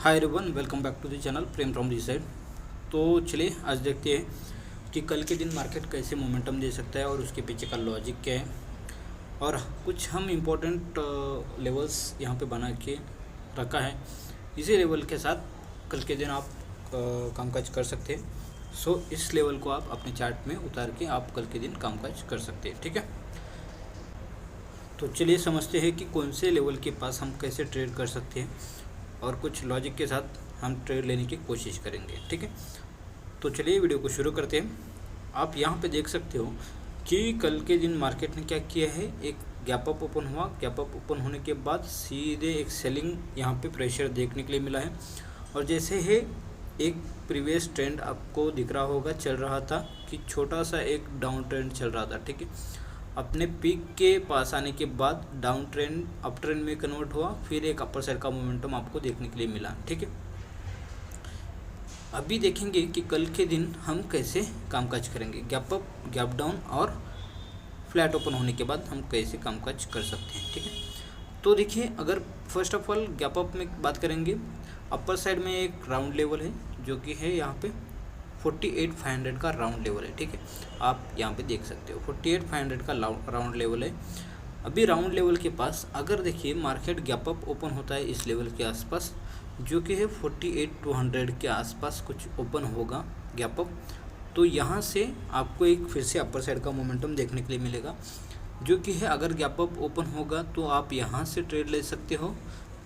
Hi everyone, welcome back to the channel Prem from this side. तो चलिए आज देखते हैं कि कल के दिन मार्केट कैसे मोमेंटम दे सकता है और उसके पीछे का लॉजिक क्या है, और कुछ हम इम्पोर्टेंट लेवल्स यहाँ पे बना के रखा है। इसी लेवल के साथ कल के दिन आप कामकाज कर सकते हैं। सो इस लेवल को आप अपने चार्ट में उतार के आप कल के दिन कामकाज कर सकते हैं, ठीक है। तो चलिए समझते हैं कि कौन से लेवल के पास हम कैसे ट्रेड कर सकते हैं और कुछ लॉजिक के साथ हम ट्रेड लेने की कोशिश करेंगे, ठीक है। तो चलिए वीडियो को शुरू करते हैं। आप यहाँ पे देख सकते हो कि कल के दिन मार्केट ने क्या किया है, एक गैप अप ओपन हुआ। गैप अप ओपन होने के बाद सीधे एक सेलिंग यहाँ पे प्रेशर देखने के लिए मिला है, और जैसे है एक प्रीवियस ट्रेंड आपको दिख रहा होगा चल रहा था कि छोटा सा एक डाउन ट्रेंड चल रहा था, ठीक है। अपने पीक के पास आने के बाद डाउन ट्रेंड अप ट्रेंड में कन्वर्ट हुआ, फिर एक अपर साइड का मोमेंटम आपको देखने के लिए मिला, ठीक है। अभी देखेंगे कि कल के दिन हम कैसे कामकाज करेंगे। गैप अप, गैप डाउन और फ्लैट ओपन होने के बाद हम कैसे कामकाज कर सकते हैं, ठीक है। तो देखिए, अगर first of all gap up में बात करेंगे, अपर साइड में एक राउंड लेवल है जो कि है यहाँ पे 48,500 का राउंड लेवल है, ठीक है। आप यहाँ पे देख सकते हो 48,500 का राउंड लेवल है। अभी राउंड लेवल के पास अगर देखिए मार्केट गैप अप ओपन होता है इस लेवल के आसपास, जो कि है 48,200 के आसपास कुछ ओपन होगा गैप अप, तो यहाँ से आपको एक फिर से अपर साइड का मोमेंटम देखने के लिए मिलेगा, जो कि है अगर गैप अप ओपन होगा तो आप यहाँ से ट्रेड ले सकते हो।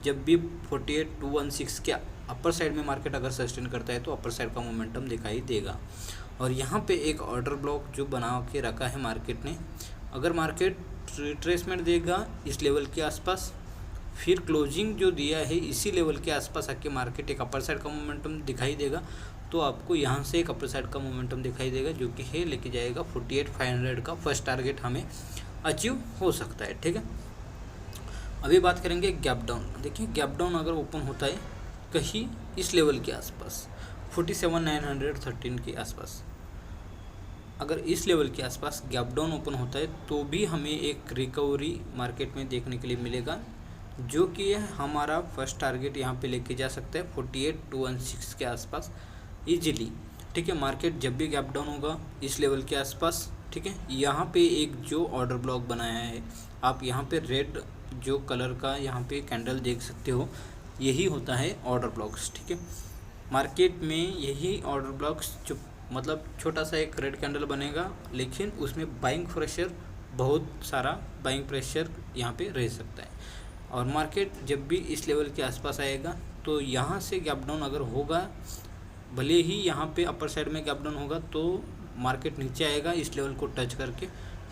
जब भी 48,216 के अपर साइड में मार्केट अगर सस्टेन करता है तो अपर साइड का मोमेंटम दिखाई देगा। और यहाँ पे एक ऑर्डर ब्लॉक जो बना के रखा है मार्केट ने, अगर मार्केट रिट्रेसमेंट देगा इस लेवल के आसपास, फिर क्लोजिंग जो दिया है इसी लेवल के आसपास आके मार्केट एक अपर साइड का मोमेंटम दिखाई देगा, तो आपको यहाँ से एक अपर साइड का मोमेंटम दिखाई देगा, जो कि है लेके जाएगा 48,500 का फर्स्ट टारगेट हमें अचीव हो सकता है, ठीक है। अभी बात करेंगे गैप डाउन। देखिए, गैप डाउन अगर ओपन होता है कहीं इस लेवल के आसपास 47,913 के आसपास, अगर इस लेवल के आसपास गैप डाउन ओपन होता है तो भी हमें एक रिकवरी मार्केट में देखने के लिए मिलेगा, जो कि हमारा फर्स्ट टारगेट यहाँ पे लेके जा सकता है 48,216 के आसपास इजीली, ठीक है। मार्केट जब भी गैप डाउन होगा इस लेवल के आसपास, ठीक है, यहाँ पे एक जो ऑर्डर ब्लॉक बनाया है, आप यहाँ पे रेड जो कलर का यहाँ पे कैंडल देख सकते हो, यही होता है ऑर्डर ब्लॉक्स, ठीक है। मार्केट में यही ऑर्डर ब्लॉक्स जो मतलब छोटा सा एक रेड कैंडल बनेगा, लेकिन उसमें बाइंग प्रेशर, बहुत सारा बाइंग प्रेशर यहाँ पे रह सकता है। और मार्केट जब भी इस लेवल के आसपास आएगा तो यहाँ से गैप डाउन अगर होगा, भले ही यहाँ पे अपर साइड में गैप डाउन होगा, तो मार्केट नीचे आएगा इस लेवल को टच करके,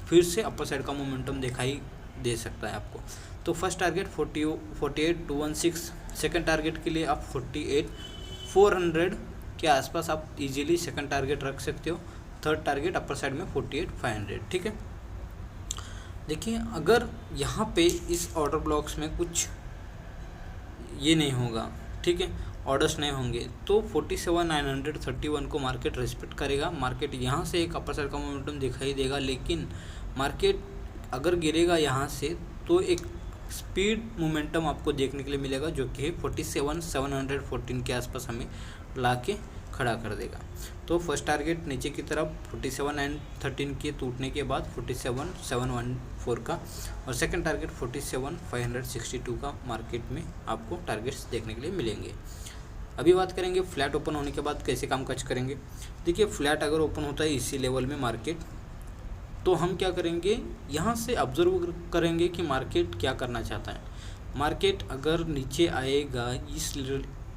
फिर से अपर साइड का मोमेंटम दिखाई दे सकता है आपको। तो फर्स्ट टारगेट 48,216, सेकंड टारगेट के लिए आप 48,400 के आसपास आप इजीली सेकंड टारगेट रख सकते हो। थर्ड टारगेट अपर साइड में 48,500, ठीक है। देखिए, अगर यहाँ पे इस ऑर्डर ब्लॉक्स में कुछ ये नहीं होगा, ठीक है, ऑर्डर्स नहीं होंगे, तो 47,931 को मार्केट रिस्पेक्ट करेगा। मार्केट यहाँ से एक अपर साइड का मोमेंटम दिखाई देगा, लेकिन मार्केट अगर गिरेगा यहाँ से तो एक स्पीड मोमेंटम आपको देखने के लिए मिलेगा, जो कि 47,714 के आसपास हमें ला के खड़ा कर देगा। तो फर्स्ट टारगेट नीचे की तरफ 47,913 के टूटने के बाद 47,714 का, और सेकंड टारगेट 47,562 का मार्केट में आपको टारगेट्स देखने के लिए मिलेंगे। अभी बात करेंगे फ्लैट ओपन होने के बाद कैसे कामकाज करेंगे। देखिए, फ्लैट अगर ओपन होता है इसी लेवल में मार्केट, तो हम क्या करेंगे, यहाँ से ऑब्जर्व करेंगे कि मार्केट क्या करना चाहता है। मार्केट अगर नीचे आएगा, इस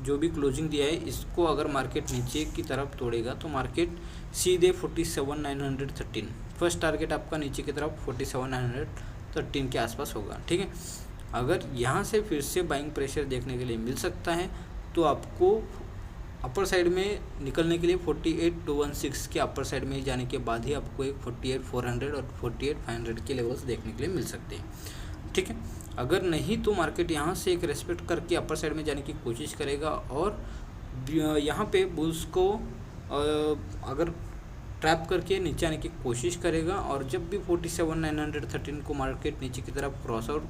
जो भी क्लोजिंग दिया है इसको अगर मार्केट नीचे की तरफ तोड़ेगा तो मार्केट सीधे 47,913, फर्स्ट टारगेट आपका नीचे की तरफ 47,913 के आसपास होगा, ठीक है। अगर यहाँ से फिर से बाइंग प्रेशर देखने के लिए मिल सकता है तो आपको अपर साइड में निकलने के लिए 48,216 के अपर साइड में जाने के बाद ही आपको एक 48,400 और 48,500 के लेवल्स देखने के लिए मिल सकते हैं, ठीक है। अगर नहीं तो मार्केट यहाँ से एक रेस्पेक्ट करके अपर साइड में जाने की कोशिश करेगा, और यहाँ पे बुल्स को अगर ट्रैप करके नीचे आने की कोशिश करेगा, और जब भी 47,913 को मार्केट नीचे की तरफ क्रॉस आउट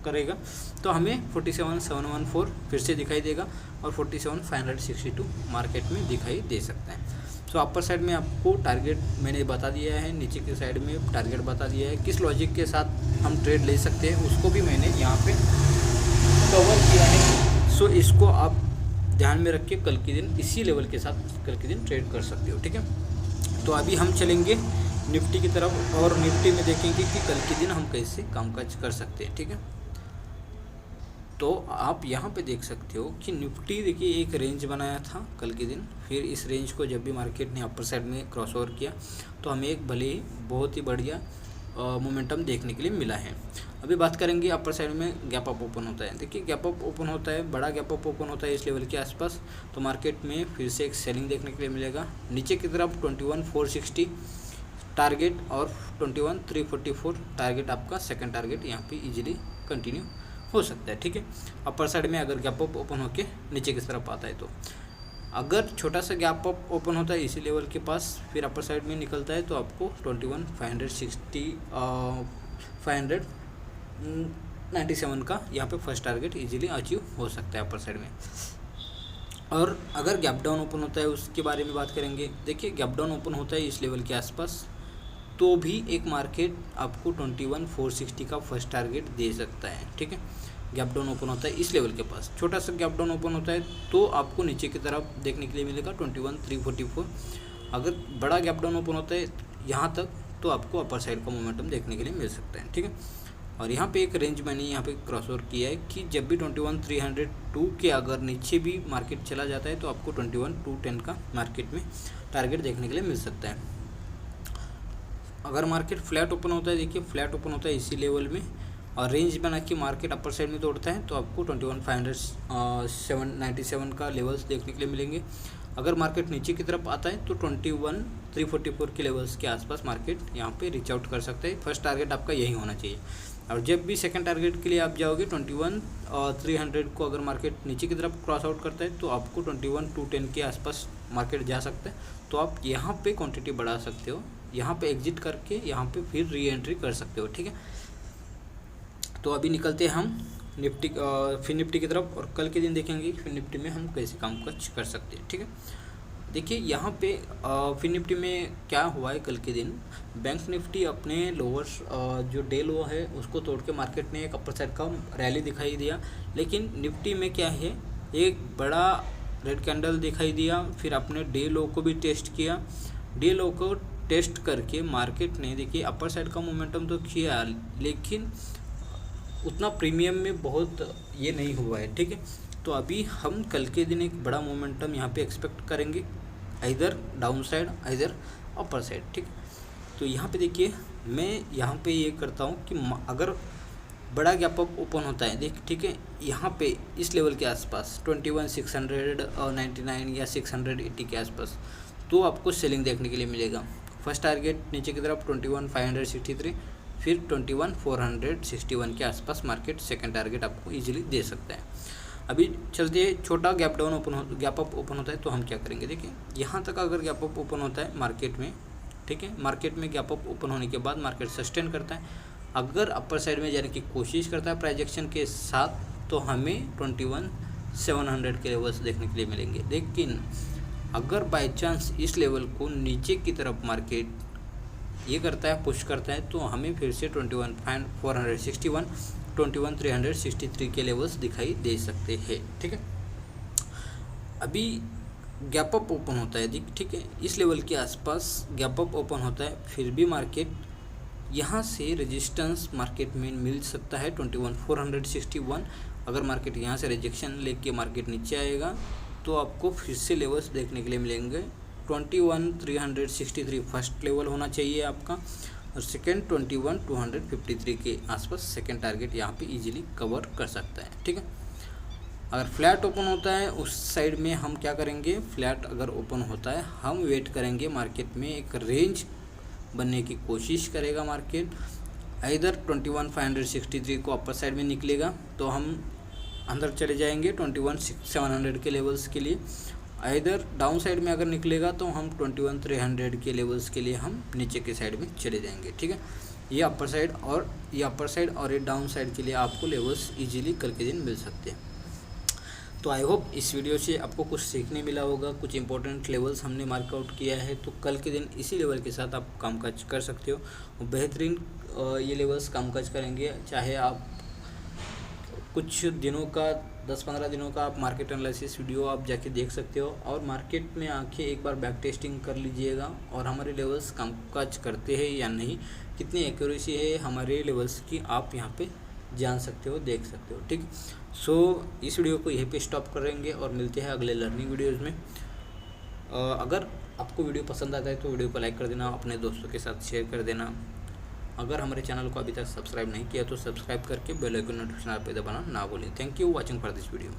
करेगा तो हमें 47,714 फिर से दिखाई देगा और 47,562 मार्केट में दिखाई दे सकता है। सो अपर साइड में आपको टारगेट मैंने बता दिया है, नीचे की साइड में टारगेट बता दिया है, किस लॉजिक के साथ हम ट्रेड ले सकते हैं उसको भी मैंने यहाँ पे कवर किया है। सो इसको आप ध्यान में रख के कल के दिन इसी लेवल के साथ कल के दिन ट्रेड कर सकते हो, ठीक है। तो अभी हम चलेंगे निफ्टी की तरफ और निफ्टी में देखेंगे कि कल के दिन हम कैसे कामकाज कर सकते हैं, ठीक है। तो आप यहाँ पे देख सकते हो कि निफ्टी देखिए एक रेंज बनाया था कल के दिन, फिर इस रेंज को जब भी मार्केट ने अपर साइड में क्रॉस ओवर किया तो हमें एक भले ही बहुत ही बढ़िया मोमेंटम देखने के लिए मिला है। अभी बात करेंगे अपर साइड में गैप अप ओपन होता है। देखिए गैप अप ओपन होता है, बड़ा गैप अप ओपन होता है इस लेवल के आसपास, तो मार्केट में फिर से एक सेलिंग देखने के लिए मिलेगा। नीचे की तरफ 21,460 टारगेट और 21,344 टारगेट आपका सेकंड टारगेट यहाँ पे इजीली कंटिन्यू हो सकता है, ठीक है। अपर साइड में अगर गैप अप ओपन होके नीचे की तरफ आता है तो अगर छोटा सा गैप अप ओपन होता है इसी लेवल के पास फिर अपर साइड में निकलता है तो आपको 597 का यहाँ पे फर्स्ट टारगेट इजीली अचीव हो सकता है अपर साइड में। और अगर गैप डाउन ओपन होता है उसके बारे में बात करेंगे। देखिए गैप डाउन ओपन होता है इस लेवल के आसपास तो भी एक मार्केट आपको 21,460 का फर्स्ट टारगेट दे सकता है, ठीक है। गैप डाउन ओपन होता है इस लेवल के पास, छोटा सा गैप डाउन ओपन होता है तो आपको नीचे की तरफ देखने के लिए मिलेगा 21,344। अगर बड़ा गैप डाउन ओपन होता है यहाँ तक तो आपको अपर साइड का मोमेंटम देखने के लिए मिल सकता है, ठीक है। और यहाँ पे एक रेंज मैंने यहाँ पे क्रॉस ओवर किया है कि जब भी 21,302 के अगर नीचे भी मार्केट चला जाता है तो आपको 21,210 का मार्केट में टारगेट देखने के लिए मिल सकता है। अगर मार्केट फ्लैट ओपन होता है, देखिए फ्लैट ओपन होता है इसी लेवल में और रेंज बना के मार्केट अपर साइड में तोड़ता है तो आपको 21,597 का लेवल्स देखने के लिए मिलेंगे। अगर मार्केट नीचे की तरफ आता है तो 21,344 के लेवल्स के आसपास मार्केट यहाँ पे रीच आउट कर सकता है। फर्स्ट टारगेट आपका यही होना चाहिए। और जब भी सेकंड टारगेट के लिए आप जाओगे 21,300 को अगर मार्केट नीचे की तरफ क्रॉस आउट करता है तो आपको 21,210 के आसपास मार्केट जा सकता है। तो आप यहाँ पे क्वांटिटी बढ़ा सकते हो, यहाँ पे एग्जिट करके यहाँ पे फिर री एंट्री कर सकते हो, ठीक है। तो अभी निकलते हैं हम निफ्टी फिर निफ्टी की तरफ और कल के दिन देखेंगे फिर निफ्टी में हम कैसे कामकाज कर सकते हैं, ठीक है। देखिए यहाँ पे फिर निफ्टी में क्या हुआ है कल के दिन, बैंक निफ्टी अपने लोअर्स जो डे लो है उसको तोड़ के मार्केट ने एक अपर साइड का रैली दिखाई दिया। लेकिन निफ्टी में क्या है, एक बड़ा रेड कैंडल दिखाई दिया, फिर अपने डे लो को भी टेस्ट किया। डे लो को टेस्ट करके मार्केट ने देखिए अपर साइड का मोमेंटम तो किया लेकिन उतना प्रीमियम में बहुत ये नहीं हुआ है, ठीक है। तो अभी हम कल के दिन एक बड़ा मोमेंटम यहाँ पे एक्सपेक्ट करेंगे, इधर डाउन साइड इधर अपर साइड, ठीक। तो यहाँ पे देखिए मैं यहाँ पे ये करता हूँ कि अगर बड़ा गैप अप ओपन होता है ठीक है, यहाँ पे इस लेवल के आसपास 21,699 या 680 के आसपास तो आपको सेलिंग देखने के लिए मिलेगा। फर्स्ट टारगेट नीचे की तरफ 21,563 फिर 21,461 के आसपास मार्केट सेकंड टारगेट आपको इजीली दे सकता है। अभी चलते हैं छोटा gap down gap up open होता है तो हम क्या करेंगे। देखिए यहाँ तक अगर गैप अप ओपन होता है मार्केट में, ठीक है, मार्केट में गैप अप ओपन होने के बाद मार्केट सस्टेन करता है, अगर अपर साइड में जाने की कोशिश करता है प्राइजेक्शन के साथ तो हमें 21,700 के लेवल्स देखने के लिए मिलेंगे। लेकिन अगर बाय चांस इस लेवल को नीचे की तरफ मार्केट ये करता है पुश करता है तो हमें फिर से 21,461 21,363 के लेवल्स दिखाई दे सकते हैं, ठीक है। अभी गैप अप ओपन होता है, ठीक है, इस लेवल के आसपास गैप अप ओपन होता है, फिर भी मार्केट यहाँ से रेजिस्टेंस मार्केट में मिल सकता है 21,461। अगर मार्केट यहाँ से रिजेक्शन लेके मार्केट नीचे आएगा तो आपको फिर से लेवल्स देखने के लिए मिलेंगे। 21,363 फर्स्ट लेवल होना चाहिए आपका और सेकेंड 21,253 के आसपास सेकेंड टारगेट यहाँ पे इजीली कवर कर सकता है, ठीक है। अगर फ्लैट ओपन होता है उस साइड में हम क्या करेंगे, फ्लैट अगर ओपन होता है हम वेट करेंगे, मार्केट में एक रेंज बनने की कोशिश करेगा मार्केट। इधर 21,563 को अपर साइड में निकलेगा तो हम अंदर चले जाएंगे 21,700 के लेवल्स के लिए। इधर डाउन साइड में अगर निकलेगा तो हम 21,300 के लेवल्स के लिए हम नीचे के साइड में चले जाएंगे, ठीक है। ये अपर साइड और ये डाउन साइड के लिए आपको लेवल्स इजीली कल के दिन मिल सकते हैं। तो आई होप इस वीडियो से आपको कुछ सीखने मिला होगा, कुछ इंपॉर्टेंट लेवल्स हमने मार्कआउट किया है, तो कल के दिन इसी लेवल के साथ आप कामकाज कर सकते हो और बेहतरीन ये लेवल्स कामकाज करेंगे। चाहे आप कुछ दिनों का 10-15 दिनों का आप मार्केट एनालिसिस वीडियो आप जाके देख सकते हो और मार्केट में आके एक बार बैक टेस्टिंग कर लीजिएगा और हमारे लेवल्स कामकाज करते हैं या नहीं, कितनी एक्यूरेसी है हमारे लेवल्स की, आप यहाँ पे जान सकते हो, देख सकते हो। ठीक, सो इस वीडियो को यहीं पे स्टॉप करेंगे और मिलते हैं अगले लर्निंग वीडियोज़ में। अगर आपको वीडियो पसंद आता है तो वीडियो को लाइक कर देना, अपने दोस्तों के साथ शेयर कर देना। अगर हमारे चैनल को अभी तक सब्सक्राइब नहीं किया तो सब्सक्राइब करके बेल आइकन नोटिफिकेशन पे दबाना ना भूलें। Thank you watching for this video.